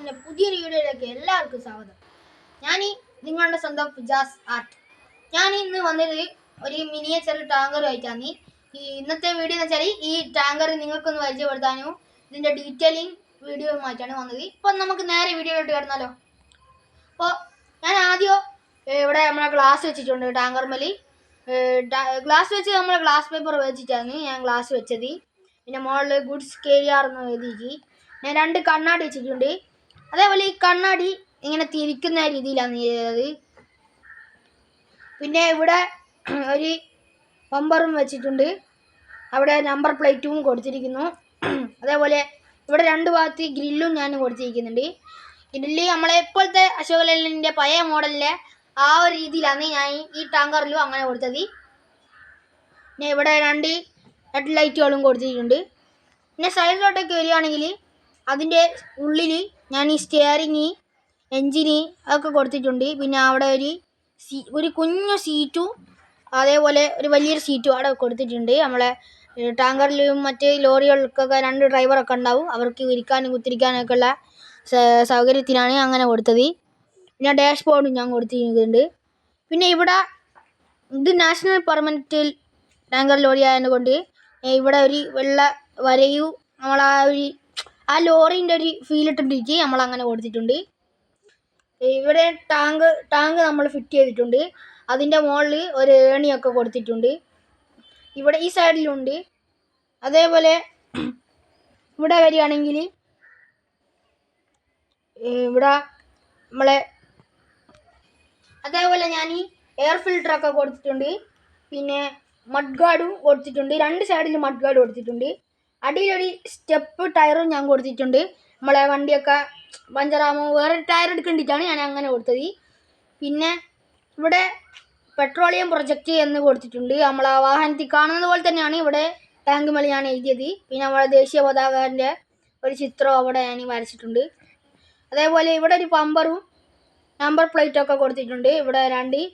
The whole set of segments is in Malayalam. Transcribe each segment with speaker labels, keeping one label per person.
Speaker 1: ആർട്ടിന്റെ പുതിയൊരു വീഡിയോയിലേക്ക് എല്ലാവർക്കും സ്വാഗതം. നിങ്ങളുടെ സ്വന്തം ഫിജാസ് ആർട്ട്. ഞാൻ ഇന്ന് വന്നത് ഒരു മിനിയേച്ചർ ടാങ്കറുമായിട്ടാണ്. ഇന്നത്തെ വീഡിയോ എന്ന് വെച്ചാൽ ഈ ടാങ്കർ നിങ്ങൾക്കൊന്ന് പരിചയപ്പെടുത്താനും ഇതിന്റെ ഡീറ്റെയിലിംഗ് വീഡിയോയുമായിട്ടാണ് വന്നത്. ഇപ്പൊ നമുക്ക് നേരെ വീഡിയോയിലോട്ട് കിടന്നാലോ. അപ്പോൾ ഞാൻ ആദ്യം ഇവിടെ നമ്മളെ ഗ്ലാസ് വെച്ചിട്ടുണ്ട്. ടാങ്കർമേൽ ഗ്ലാസ് വെച്ച് നമ്മൾ ഗ്ലാസ് പേപ്പർ വെച്ചിട്ടാണ് ഞാൻ ഗ്ലാസ് വെച്ചത്. പിന്നെ മുകളിൽ ഗുഡ്സ് കേരിയർ എന്ന് എഴുതിയിട്ട് ഞാൻ 2 കണ്ണാടി വെച്ചിട്ടുണ്ട്. അതേപോലെ ഈ കണ്ണാടി ഇങ്ങനെ തിരിക്കുന്ന രീതിയിലാണ് ചെയ്തത്. പിന്നെ ഇവിടെ ഒരു ബമ്പറും വെച്ചിട്ടുണ്ട്. അവിടെ നമ്പർ പ്ലേറ്റും കൊടുത്തിരിക്കുന്നു. അതേപോലെ ഇവിടെ 2 ഭാഗത്ത് ഗ്രില്ലും ഞാൻ കൊടുത്തിരിക്കുന്നുണ്ട്. ഗ്രില്ല് നമ്മളെ ഇപ്പോഴത്തെ അശോക് ലേലൻഡിൻ്റെ പഴയ മോഡലിലെ ആ ഒരു രീതിയിലാണ് ഞാൻ ഈ ടാങ്കറിലും അങ്ങനെ കൊടുത്തത്. പിന്നെ ഇവിടെ 2 ഹെഡ് ലൈറ്റുകളും കൊടുത്തിട്ടുണ്ട്. പിന്നെ സൈഡിലോട്ടൊക്കെ വരികയാണെങ്കിൽ അതിൻ്റെ ഉള്ളിൽ ഞാൻ ഈ സ്റ്റിയറിങ്, എൻജിന് അതൊക്കെ കൊടുത്തിട്ടുണ്ട്. പിന്നെ അവിടെ ഒരു കുഞ്ഞു സീറ്റും അതേപോലെ ഒരു വലിയൊരു സീറ്റും അവിടെ കൊടുത്തിട്ടുണ്ട്. നമ്മളെ ടാങ്കറിലും മറ്റ് ലോറികൾക്കൊക്കെ 2 ഡ്രൈവറൊക്കെ ഉണ്ടാവും. അവർക്ക് ഇരിക്കാനും കുത്തിരിക്കാനൊക്കെ ഉള്ള സൗകര്യത്തിനാണ് അങ്ങനെ കൊടുത്തത്. പിന്നെ ഡാഷ് ബോർഡും ഞാൻ കൊടുത്തിട്ടുണ്ട്. പിന്നെ ഇവിടെ ഇത് നാഷണൽ പെർമനന്റ് ടാങ്കർ ലോറി ആയതുകൊണ്ട് ഇവിടെ ഒരു വെള്ള വരയും നമ്മൾ ആ ലോറിൻ്റെ ഒരു ഫീൽ ഇട്ടിട്ട് നമ്മൾ അങ്ങനെ കൊടുത്തിട്ടുണ്ട്. ഇവിടെ ടാങ്ക് നമ്മൾ ഫിറ്റ് ചെയ്തിട്ടുണ്ട്. അതിൻ്റെ മുകളിൽ ഒരു ഏണിയൊക്കെ കൊടുത്തിട്ടുണ്ട്. ഇവിടെ ഈ സൈഡിലുണ്ട്. അതേപോലെ ഇവിടെ വരികയാണെങ്കിൽ ഇവിടെ അതേപോലെ ഞാൻ ഈ എയർ ഫിൽറ്ററൊക്കെ കൊടുത്തിട്ടുണ്ട്. പിന്നെ മഡ് ഗാർഡും കൊടുത്തിട്ടുണ്ട്. 2 സൈഡിൽ മഡ് ഗാർഡ് കൊടുത്തിട്ടുണ്ട്. അടിയിലൊരു സ്റ്റെപ്പ് ടയറും ഞാൻ കൊടുത്തിട്ടുണ്ട്. നമ്മളെ വണ്ടിയൊക്കെ പഞ്ചറാകുമ്പോൾ വേറെ ടയർ എടുക്കേണ്ടിയിട്ടാണ് ഞാൻ അങ്ങനെ കൊടുത്തത്. പിന്നെ ഇവിടെ പെട്രോളിയം പ്രൊജക്റ്റ് എന്ന് കൊടുത്തിട്ടുണ്ട്. നമ്മളെ വാഹനത്തിൽ കാണുന്നത് പോലെ തന്നെയാണ് ഇവിടെ ടാങ്ക് മേൽ ഞാൻ എഴുതിയത്. പിന്നെ നമ്മളെ ദേശീയ പതാകൻ്റെ ഒരു ചിത്രം അവിടെ ഞാൻ വരച്ചിട്ടുണ്ട്. അതേപോലെ ഇവിടെ ഒരു പമ്പറും നമ്പർ പ്ലേറ്റൊക്കെ കൊടുത്തിട്ടുണ്ട്. ഇവിടെ 2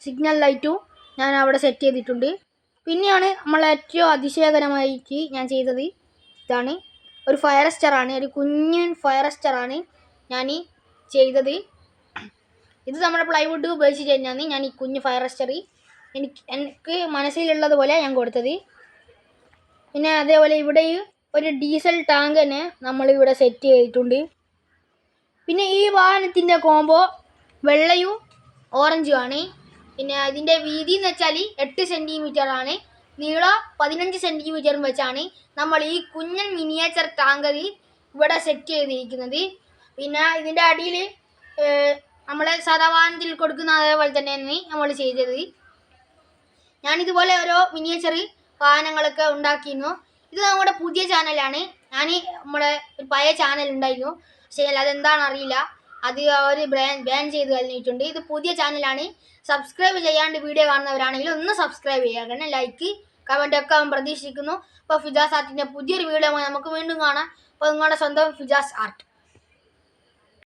Speaker 1: സിഗ്നൽ ലൈറ്റും ഞാൻ അവിടെ സെറ്റ് ചെയ്തിട്ടുണ്ട്. പിന്നെയാണ് നമ്മൾ ഏറ്റവും അതിശയകരമായിട്ട് ഞാൻ ചെയ്തത് ഇതാണ്. ഒരു ഫയർ എക്സ്റ്റിംഗ്വിഷറാണ്, ഒരു കുഞ്ഞൻ ഫയർ എക്സ്റ്റിംഗ്വിഷറാണ് ഞാൻ ചെയ്തത്. ഇത് നമ്മുടെ പ്ലൈവുഡ് ഉപയോഗിച്ചിട്ട് തന്നെയാണ് ഞാൻ ഈ കുഞ്ഞ് ഫയർ എക്സ്റ്റിംഗ്വിഷർ എനിക്ക് മനസ്സിലുള്ളതുപോലെ ഞാൻ കൊടുത്തത്. പിന്നെ അതേപോലെ ഇവിടെ ഒരു ഡീസൽ ടാങ്ക് തന്നെ നമ്മളിവിടെ സെറ്റ് ചെയ്തിട്ടുണ്ട്. പിന്നെ ഈ വാഹനത്തിൻ്റെ കോംബോ വെള്ളയും ഓറഞ്ചും ആണ്. പിന്നെ അതിൻ്റെ വീതി എന്ന് വെച്ചാൽ 8 സെൻറ്റിമീറ്ററാണ്, നീളം 15 സെൻറ്റിമീറ്ററും വെച്ചാണ് നമ്മൾ ഈ കുഞ്ഞൻ മിനിയേച്ചർ ടാങ്കർ ഇവിടെ സെറ്റ് ചെയ്തിരിക്കുന്നത്. പിന്നെ ഇതിൻ്റെ അടിയിൽ നമ്മൾ സാധാ വാഹനത്തിൽ കൊടുക്കുന്ന അതേപോലെ തന്നെയാണ് നമ്മൾ ചെയ്തത്. ഞാനിതുപോലെ ഓരോ മിനിയേച്ചർ വാഹനങ്ങളൊക്കെ ഉണ്ടാക്കിയിരുന്നു. ഇത് നമ്മുടെ പുതിയ ചാനലാണ്. നമ്മുടെ ഒരു പഴയ ചാനൽ ഉണ്ടായിരുന്നു, പക്ഷേ അതെന്താണെന്ന് അറിയില്ല, അത് അവർ ബാൻ ചെയ്ത് കഴിഞ്ഞിട്ടുണ്ട്. ഇത് പുതിയ ചാനലാണ്. സബ്സ്ക്രൈബ് ചെയ്യാണ്ട് വീഡിയോ കാണുന്നവരാണെങ്കിൽ ഒന്ന് സബ്സ്ക്രൈബ് ചെയ്യുക. കാരണം ലൈക്ക് കമൻ്റ് ഒക്കെ പ്രതീക്ഷിക്കുന്നു. അപ്പോൾ ഫിജാസ് ആർട്ടിൻ്റെ പുതിയൊരു വീഡിയോ നമുക്ക് വീണ്ടും കാണാം. അപ്പോൾ നിങ്ങളുടെ സ്വന്തം ഫിജാസ് ആർട്ട്.